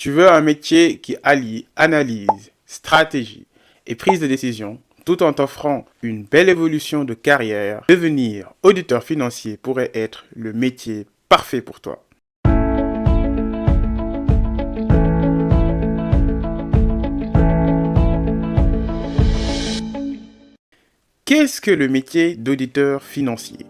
Tu veux un métier qui allie analyse, stratégie et prise de décision tout en t'offrant une belle évolution de carrière. Devenir auditeur financier pourrait être le métier parfait pour toi. Qu'est-ce que le métier d'auditeur financier?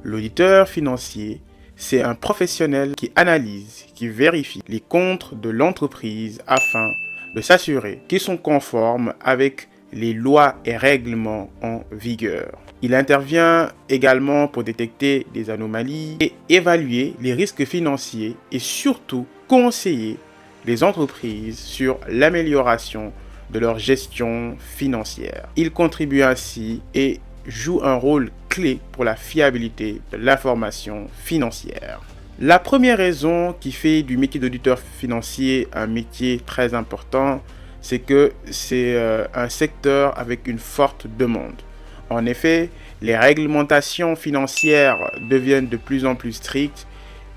L'auditeur financier, c'est un professionnel qui analyse, qui vérifie les comptes de l'entreprise afin de s'assurer qu'ils sont conformes avec les lois et règlements en vigueur. Il intervient également pour détecter des anomalies et évaluer les risques financiers et surtout conseiller les entreprises sur l'amélioration de leur gestion financière. Il contribue ainsi et joue un rôle clé pour la fiabilité de l'information financière. La première raison qui fait du métier d'auditeur financier un métier très important, c'est que c'est un secteur avec une forte demande. En effet, les réglementations financières deviennent de plus en plus strictes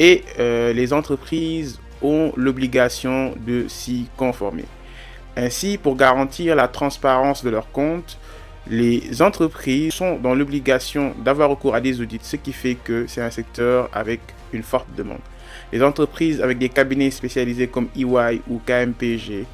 et les entreprises ont l'obligation de s'y conformer. Ainsi, pour garantir la transparence de leurs comptes, les entreprises sont dans l'obligation d'avoir recours à des audits, ce qui fait que c'est un secteur avec une forte demande. Les entreprises avec des cabinets spécialisés comme EY ou KMPG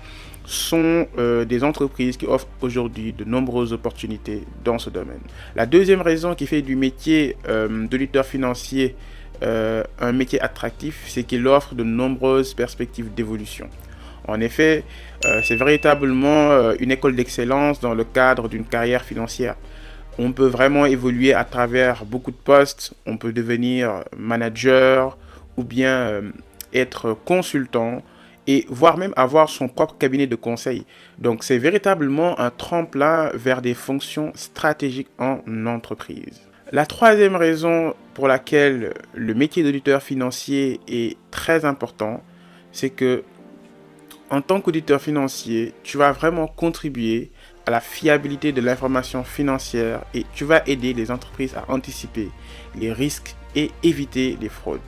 sont des entreprises qui offrent aujourd'hui de nombreuses opportunités dans ce domaine. La deuxième raison qui fait du métier d'auditeur financier un métier attractif, c'est qu'il offre de nombreuses perspectives d'évolution. En effet, c'est véritablement une école d'excellence dans le cadre d'une carrière financière. On peut vraiment évoluer à travers beaucoup de postes. On peut devenir manager ou bien être consultant et voire même avoir son propre cabinet de conseil. Donc c'est véritablement un tremplin vers des fonctions stratégiques en entreprise. La troisième raison pour laquelle le métier d'auditeur financier est très important, c'est que en tant qu'auditeur financier, tu vas vraiment contribuer à la fiabilité de l'information financière et tu vas aider les entreprises à anticiper les risques et éviter les fraudes.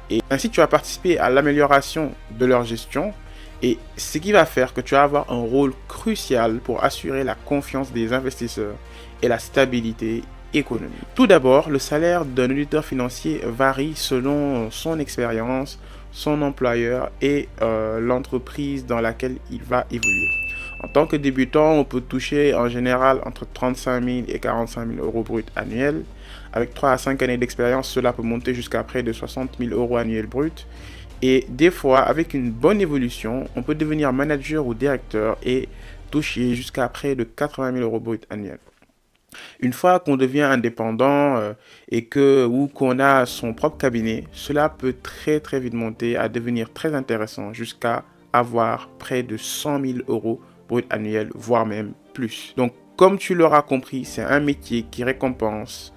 Et ainsi, tu vas participer à l'amélioration de leur gestion et ce qui va faire que tu vas avoir un rôle crucial pour assurer la confiance des investisseurs et la stabilité économique. Tout d'abord, le salaire d'un auditeur financier varie selon son expérience, son employeur et l'entreprise dans laquelle il va évoluer. En tant que débutant, on peut toucher en général entre 35 000 et 45 000 euros bruts annuels. Avec 3 à 5 années d'expérience, cela peut monter jusqu'à près de 60 000 euros annuels bruts. Et des fois, avec une bonne évolution, on peut devenir manager ou directeur et toucher jusqu'à près de 80 000 euros bruts annuels. Une fois qu'on devient indépendant et qu'on a son propre cabinet, cela peut très vite monter à devenir très intéressant jusqu'à avoir près de 100 000 euros brut annuels, voire même plus. Donc, comme tu l'auras compris, c'est un métier qui récompense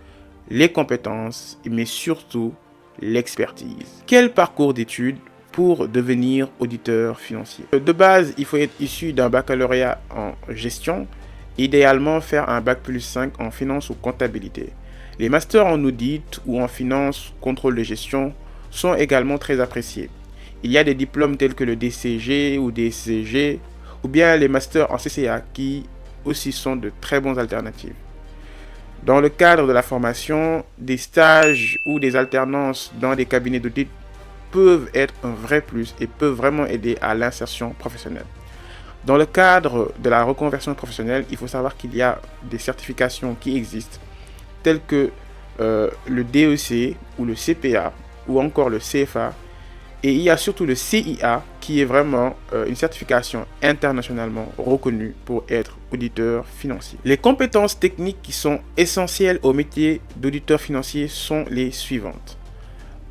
les compétences, mais surtout l'expertise. Quel parcours d'études pour devenir auditeur financier? De base, il faut être issu d'un baccalauréat en gestion, idéalement faire un bac plus 5 en finance ou comptabilité. Les masters en audit ou en finance, contrôle de gestion sont également très appréciés. Il y a des diplômes tels que le DCG ou DCG ou bien les masters en CCA qui aussi sont de très bonnes alternatives. Dans le cadre de la formation, des stages ou des alternances dans des cabinets d'audit peuvent être un vrai plus et peuvent vraiment aider à l'insertion professionnelle. Dans le cadre de la reconversion professionnelle, il faut savoir qu'il y a des certifications qui existent, telles que le DEC ou le CPA ou encore le CFA. Et il y a surtout le CIA qui est vraiment une certification internationalement reconnue pour être auditeur financier. Les compétences techniques qui sont essentielles au métier d'auditeur financier sont les suivantes.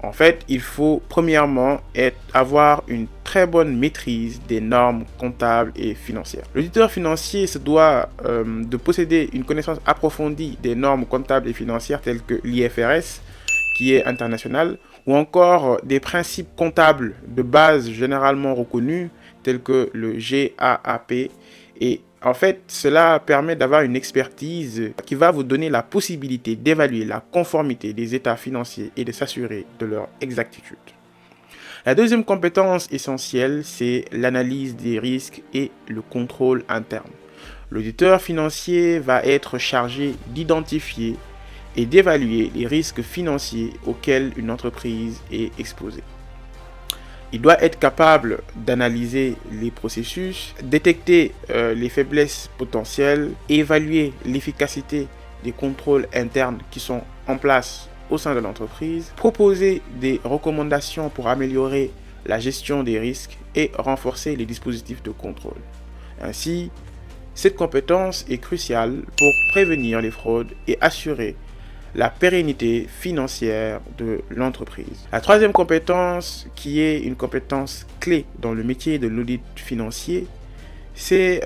En fait, il faut premièrement avoir une très bonne maîtrise des normes comptables et financières. L'auditeur financier se doit de posséder une connaissance approfondie des normes comptables et financières telles que l'IFRS, qui est international, ou encore des principes comptables de base généralement reconnus, tels que le GAAP. Et en fait, cela permet d'avoir une expertise qui va vous donner la possibilité d'évaluer la conformité des états financiers et de s'assurer de leur exactitude. La deuxième compétence essentielle, c'est l'analyse des risques et le contrôle interne. L'auditeur financier va être chargé d'identifier et d'évaluer les risques financiers auxquels une entreprise est exposée. Il doit être capable d'analyser les processus, détecter les faiblesses potentielles, évaluer l'efficacité des contrôles internes qui sont en place au sein de l'entreprise, proposer des recommandations pour améliorer la gestion des risques et renforcer les dispositifs de contrôle. Ainsi, cette compétence est cruciale pour prévenir les fraudes et assurer la pérennité financière de l'entreprise. La troisième compétence, qui est une compétence clé dans le métier de l'audit financier, c'est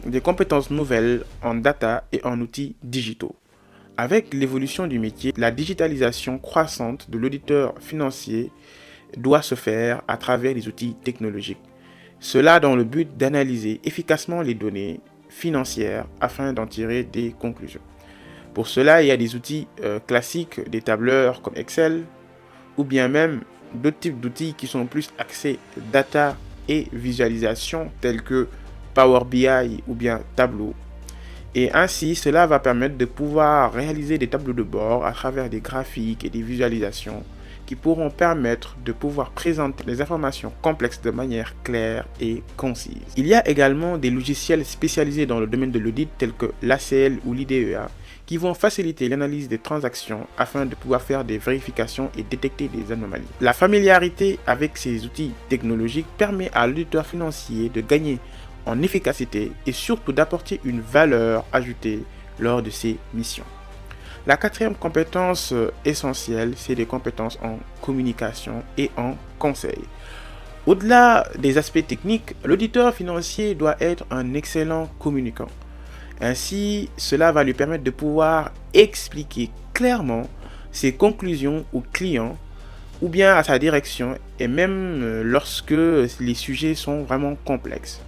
des compétences nouvelles en data et en outils digitaux. Avec l'évolution du métier, la digitalisation croissante de l'auditeur financier doit se faire à travers les outils technologiques. Cela dans le but d'analyser efficacement les données financières afin d'en tirer des conclusions. Pour cela, il y a des outils classiques, des tableurs comme Excel, ou bien même d'autres types d'outils qui sont plus axés data et visualisation, tels que Power BI ou bien Tableau. Et ainsi, cela va permettre de pouvoir réaliser des tableaux de bord à travers des graphiques et des visualisations qui pourront permettre de pouvoir présenter les informations complexes de manière claire et concise. Il y a également des logiciels spécialisés dans le domaine de l'audit tels que l'ACL ou l'IDEA qui vont faciliter l'analyse des transactions afin de pouvoir faire des vérifications et détecter des anomalies. La familiarité avec ces outils technologiques permet à l'auditeur financier de gagner en efficacité et surtout d'apporter une valeur ajoutée lors de ses missions. La quatrième compétence essentielle, c'est des compétences en communication et en conseil. Au-delà des aspects techniques, l'auditeur financier doit être un excellent communicant. Ainsi, cela va lui permettre de pouvoir expliquer clairement ses conclusions aux clients ou bien à sa direction et même lorsque les sujets sont vraiment complexes.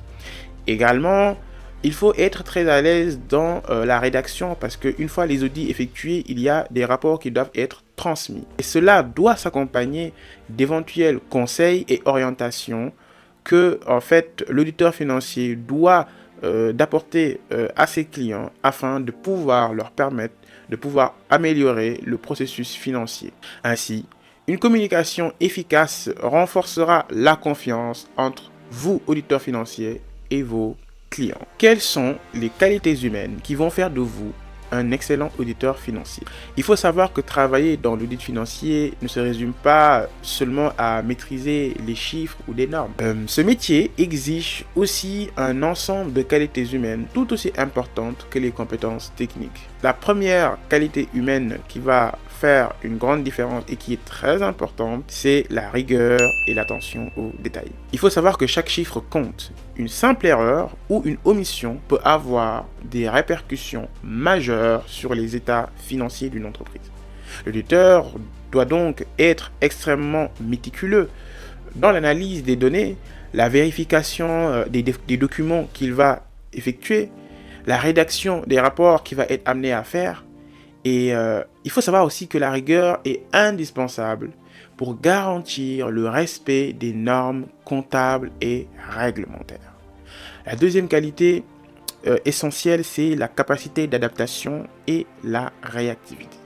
Également, il faut être très à l'aise dans la rédaction parce qu'une fois les audits effectués, il y a des rapports qui doivent être transmis. Et cela doit s'accompagner d'éventuels conseils et orientations que en fait, l'auditeur financier doit d'apporter à ses clients afin de pouvoir leur permettre de pouvoir améliorer le processus financier. Ainsi, une communication efficace renforcera la confiance entre vous, auditeurs financiers, et vos clients. Quelles sont les qualités humaines qui vont faire de vous un excellent auditeur financier? Il faut savoir que travailler dans l'audit financier ne se résume pas seulement à maîtriser les chiffres ou des normes. Ce métier exige aussi un ensemble de qualités humaines tout aussi importantes que les compétences techniques. La première qualité humaine qui va faire une grande différence et qui est très importante, c'est la rigueur et l'attention aux détails. Il faut savoir que chaque chiffre compte. Une simple erreur ou une omission peut avoir des répercussions majeures sur les états financiers d'une entreprise. L'auditeur doit donc être extrêmement méticuleux dans l'analyse des données, la vérification des documents qu'il va effectuer, la rédaction des rapports qu'il va être amené à faire. Et il faut savoir aussi que la rigueur est indispensable pour garantir le respect des normes comptables et réglementaires. La deuxième qualité essentielle, c'est la capacité d'adaptation et la réactivité.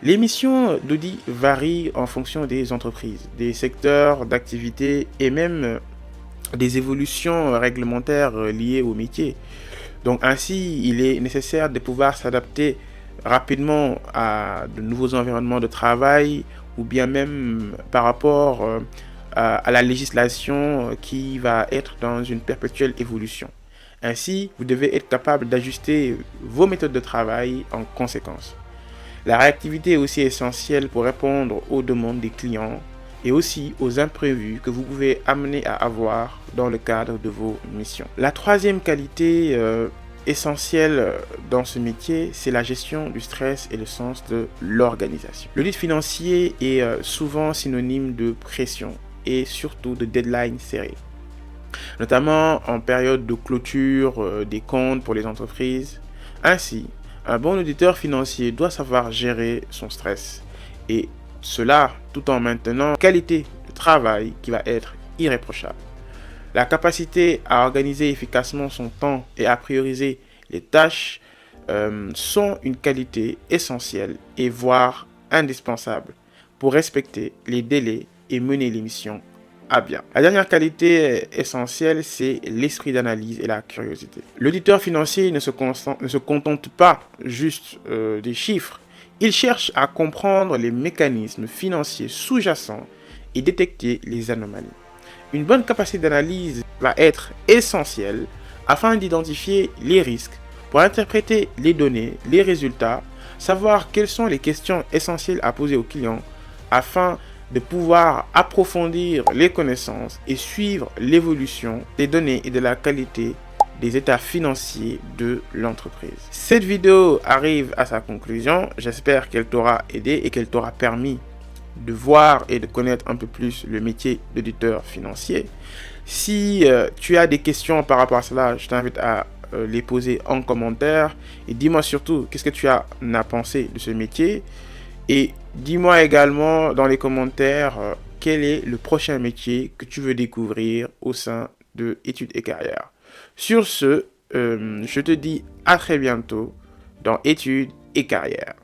Les missions d'audit varient en fonction des entreprises, des secteurs d'activité et même des évolutions réglementaires liées au métier. Donc ainsi, il est nécessaire de pouvoir s'adapter rapidement à de nouveaux environnements de travail ou bien même par rapport à la législation qui va être dans une perpétuelle évolution. Ainsi, vous devez être capable d'ajuster vos méthodes de travail en conséquence. La réactivité est aussi essentielle pour répondre aux demandes des clients et aussi aux imprévus que vous pouvez amener à avoir dans le cadre de vos missions. La troisième qualité essentielle dans ce métier, c'est la gestion du stress et le sens de l'organisation. L'audit financier est souvent synonyme de pression et surtout de deadline serré, notamment en période de clôture des comptes pour les entreprises. Ainsi, un bon auditeur financier doit savoir gérer son stress et cela tout en maintenant la qualité travail qui va être irréprochable. La capacité à organiser efficacement son temps et à prioriser les tâches sont une qualité essentielle et voire indispensable pour respecter les délais et mener les missions à bien. La dernière qualité essentielle, c'est l'esprit d'analyse et la curiosité. L'auditeur financier ne se contente pas juste des chiffres. Il cherche à comprendre les mécanismes financiers sous-jacents et détecter les anomalies. Une bonne capacité d'analyse va être essentielle afin d'identifier les risques, pour interpréter les données, les résultats, savoir quelles sont les questions essentielles à poser aux clients afin de pouvoir approfondir les connaissances et suivre l'évolution des données et de la qualité des états financiers de l'entreprise. Cette vidéo arrive à sa conclusion. J'espère qu'elle t'aura aidé et qu'elle t'aura permis de voir et de connaître un peu plus le métier d'auditeur financier. Si tu as des questions par rapport à cela, je t'invite à les poser en commentaire et dis-moi surtout qu'est-ce que tu as pensé de ce métier et dis-moi également dans les commentaires quel est le prochain métier que tu veux découvrir au sein de Études et Carrières. Sur ce, je te dis à très bientôt dans Études et Carrières.